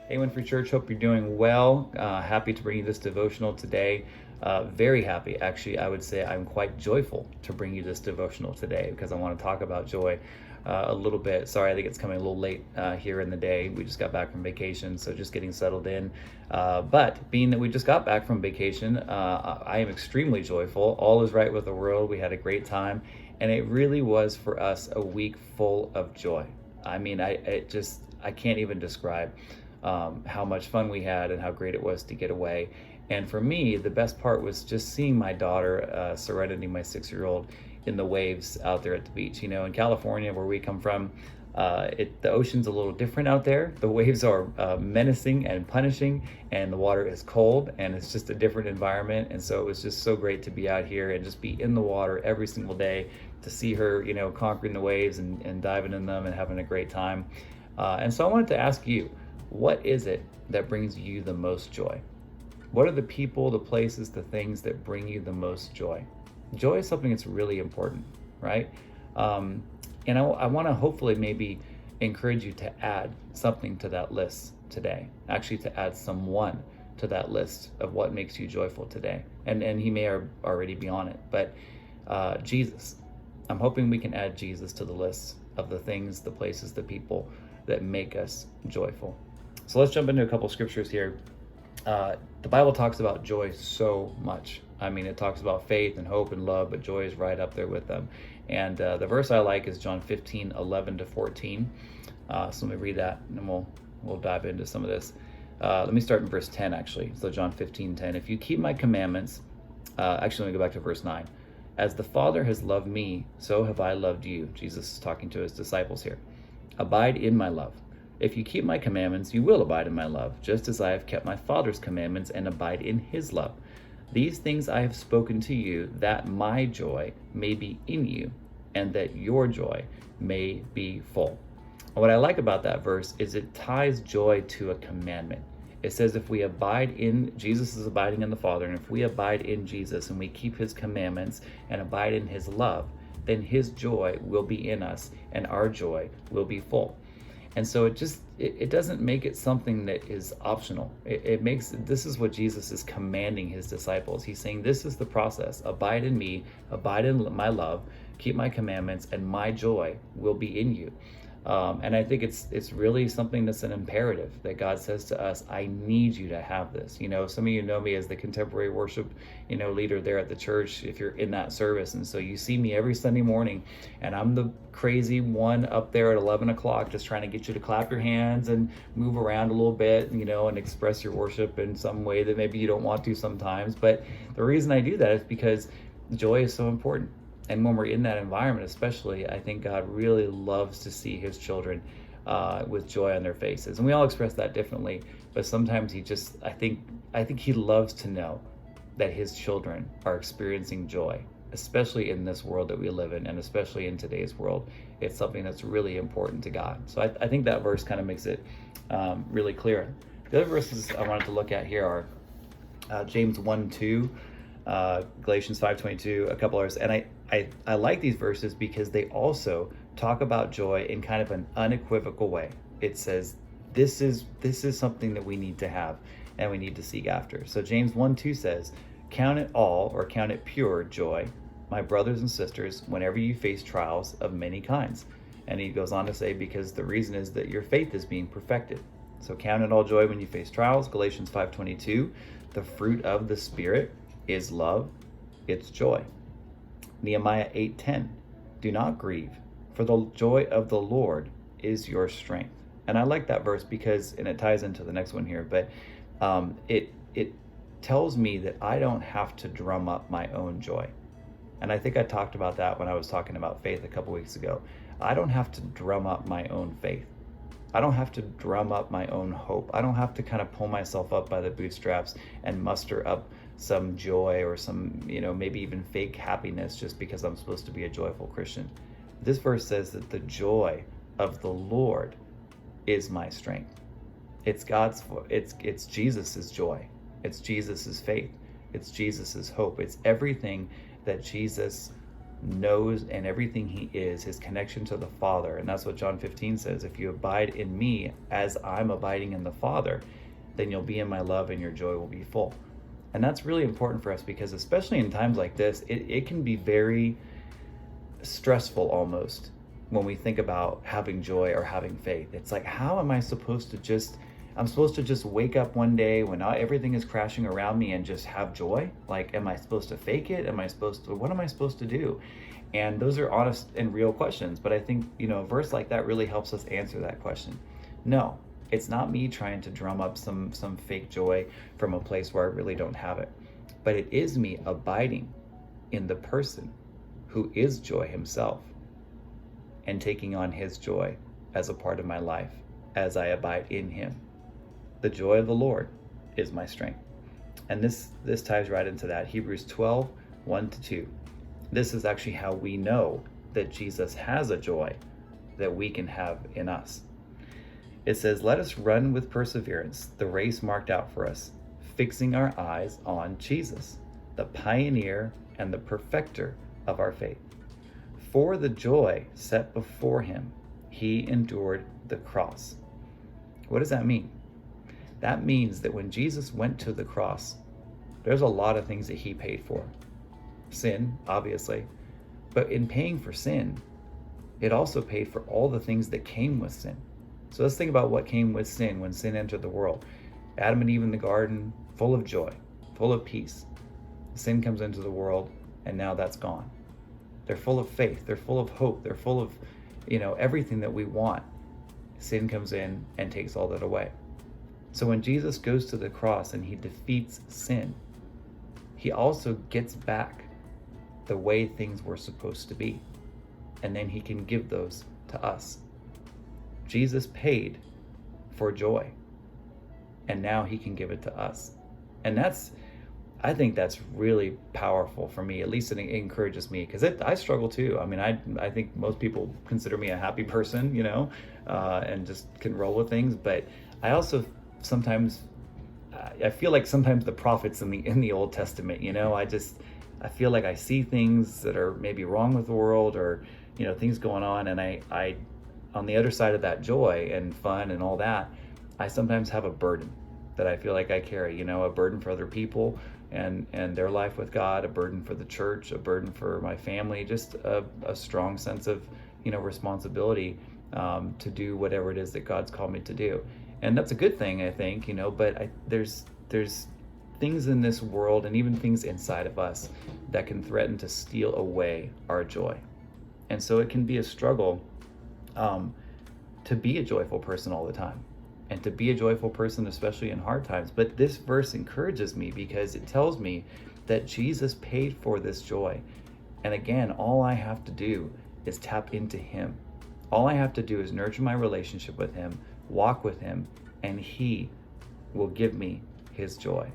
Hey, Winfrey Church, hope you're doing well. Happy to bring you this devotional today. Very happy, actually. I would say I'm quite joyful to bring you this devotional today because I want to talk about joy a little bit. Sorry, I think it's coming a little late here in the day. We just got back from vacation, so just getting settled in. But being that we just got back from vacation, I am extremely joyful. All is right with the world. We had a great time, and it really was for us a week full of joy. I mean, I can't even describe how much fun we had and how great it was to get away. And for me, the best part was just seeing my daughter, Serenity, my 6-year-old, in the waves out there at the beach. You know, in California, where we come from, the ocean's a little different out there. The waves are menacing and punishing, and the water is cold, and it's just a different environment. And so it was just so great to be out here and just be in the water every single day, to see her, you know, conquering the waves and diving in them and having a great time. And so I wanted to ask you, what is it that brings you the most joy? What are the people, the places, the things that bring you the most joy? Joy is something that's really important, right? And I want to hopefully maybe encourage you to add something to that list today. Actually, to add someone to that list of what makes you joyful today. And he may already be on it, but Jesus. I'm hoping we can add Jesus to the list of the things, the places, the people that make us joyful. So let's jump into a couple scriptures here. The Bible talks about joy so much. I mean, it talks about faith and hope and love, but joy is right up there with them. And the verse I like is John 15:11-14. So let me read that, and then we'll dive into some of this. Let me start in verse 10, actually. So John 15:10. If you keep my commandments, actually, let me go back to verse 9. As the Father has loved me, so have I loved you. Jesus is talking to his disciples here. Abide in my love. If you keep my commandments, you will abide in my love, just as I have kept my Father's commandments and abide in his love. These things I have spoken to you, that my joy may be in you, and that your joy may be full. And what I like about that verse is it ties joy to a commandment. It says if we abide in, Jesus is abiding in the Father, and if we abide in Jesus and we keep his commandments and abide in his love, then his joy will be in us and our joy will be full. And so it doesn't make it something that is optional. It makes, this is what Jesus is commanding his disciples. He's saying, this is the process. Abide in me, abide in my love, keep my commandments, and my joy will be in you. And I think it's really something that's an imperative that God says to us, I need you to have this. You know, some of you know me as the contemporary worship, leader there at the church, if you're in that service. And so you see me every Sunday morning, and I'm the crazy one up there at 11 o'clock, just trying to get you to clap your hands and move around a little bit, and express your worship in some way that maybe you don't want to sometimes. But the reason I do that is because joy is so important. And when we're in that environment, especially, I think God really loves to see his children with joy on their faces. And we all express that differently, but sometimes I think he loves to know that his children are experiencing joy, especially in this world that we live in, and especially in today's world. It's something that's really important to God. So I think that verse kind of makes it really clear. The other verses I wanted to look at here are James 1:2, Galatians 5:22, a couple others. And I like these verses because they also talk about joy in kind of an unequivocal way. It says, this is something that we need to have and we need to seek after. So James 1:2 says, count it all, or count it pure joy, my brothers and sisters, whenever you face trials of many kinds. And he goes on to say, because the reason is that your faith is being perfected. So count it all joy when you face trials. Galatians 5:22, the fruit of the Spirit is love, it's joy. Nehemiah 8:10, do not grieve, for the joy of the Lord is your strength. And I like that verse because, and it ties into the next one here, but it tells me that I don't have to drum up my own joy. And I think I talked about that when I was talking about faith a couple weeks ago. I don't have to drum up my own faith. I don't have to drum up my own hope. I don't have to kind of pull myself up by the bootstraps and muster up some joy or some, maybe even fake happiness just because I'm supposed to be a joyful Christian. This verse says that the joy of the Lord is my strength. It's Jesus's joy. It's Jesus's faith. It's Jesus's hope. It's everything that Jesus knows, and everything he is, his connection to the Father. And that's what John 15 says. If you abide in me as I'm abiding in the Father, then you'll be in my love and your joy will be full. And that's really important for us because especially in times like this, it can be very stressful almost when we think about having joy or having faith. It's like, how am I supposed to I'm supposed to just wake up one day when everything is crashing around me and just have joy? Like, am I supposed to fake it? What am I supposed to do? And those are honest and real questions. But I think, a verse like that really helps us answer that question. No, it's not me trying to drum up some fake joy from a place where I really don't have it. But it is me abiding in the person who is joy himself and taking on his joy as a part of my life as I abide in him. The joy of the Lord is my strength. And this ties right into that. Hebrews 12, 1-2. This is actually how we know that Jesus has a joy that we can have in us. It says, let us run with perseverance the race marked out for us, fixing our eyes on Jesus, the pioneer and the perfecter of our faith. For the joy set before him, he endured the cross. What does that mean? That means that when Jesus went to the cross, there's a lot of things that he paid for. Sin, obviously. But in paying for sin, it also paid for all the things that came with sin. So let's think about what came with sin when sin entered the world. Adam and Eve in the garden, full of joy, full of peace. Sin comes into the world, and now that's gone. They're full of faith. They're full of hope. They're full of, everything that we want. Sin comes in and takes all that away. So when Jesus goes to the cross and he defeats sin, he also gets back the way things were supposed to be. And then he can give those to us. Jesus paid for joy, and now he can give it to us. And I think that's really powerful for me. At least it encourages me, because I struggle too. I mean, I think most people consider me a happy person, and just can roll with things. But I also sometimes, I feel like sometimes the prophets in the Old Testament, I feel like I see things that are maybe wrong with the world, or things going on, and I on the other side of that joy and fun and all that, I sometimes have a burden that I feel like I carry, a burden for other people and their life with God, a burden for the church, a burden for my family, just a strong sense of, responsibility to do whatever it is that God's called me to do. And that's a good thing, I think, but there's things in this world and even things inside of us that can threaten to steal away our joy. And so it can be a struggle to be a joyful person all the time, and to be a joyful person, especially in hard times. But this verse encourages me because it tells me that Jesus paid for this joy. And again, all I have to do is tap into him. All I have to do is nurture my relationship with him, walk with him, and he will give me his joy.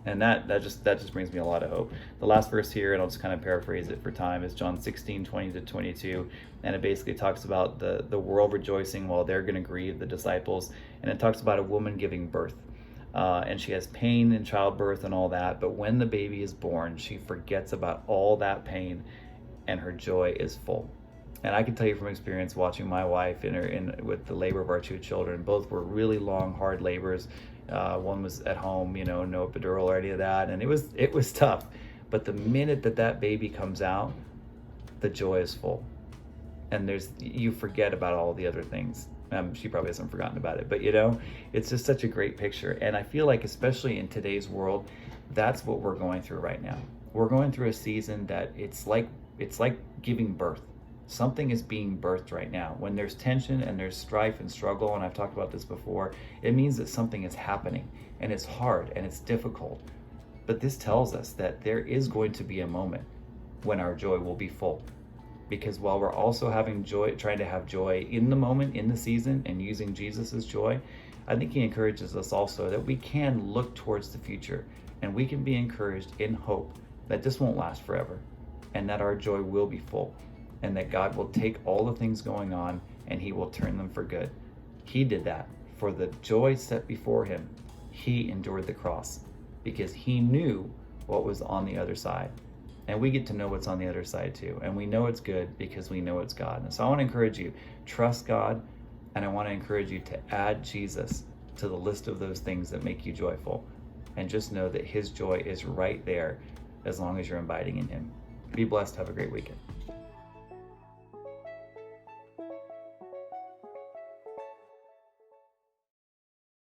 And that just brings me a lot of hope. The last verse here, and I'll just kind of paraphrase it for time, is John 16, 20-22. And it basically talks about the world rejoicing while they're going to grieve, the disciples. And it talks about a woman giving birth. And she has pain in childbirth and all that. But when the baby is born, she forgets about all that pain and her joy is full. And I can tell you from experience watching my wife with the labor of our two children. Both were really long, hard labors. One was at home, no epidural or any of that, and it was tough. But the minute that baby comes out, the joy is full, and you forget about all the other things. She probably hasn't forgotten about it, but it's just such a great picture. And I feel like, especially in today's world, that's what we're going through right now. We're going through a season that it's like giving birth. Something is being birthed right now. When there's tension and there's strife and struggle, and I've talked about this before, it means that something is happening, and it's hard and it's difficult. But this tells us that there is going to be a moment when our joy will be full. Because while we're also having joy, trying to have joy in the moment, in the season, and using Jesus' joy, I think he encourages us also that we can look towards the future, and we can be encouraged in hope that this won't last forever, and that our joy will be full. And that God will take all the things going on and he will turn them for good. He did that. For the joy set before him, he endured the cross because he knew what was on the other side. And we get to know what's on the other side too. And we know it's good because we know it's God. And so I want to encourage you, trust God. And I want to encourage you to add Jesus to the list of those things that make you joyful. And just know that his joy is right there as long as you're abiding in him. Be blessed. Have a great weekend.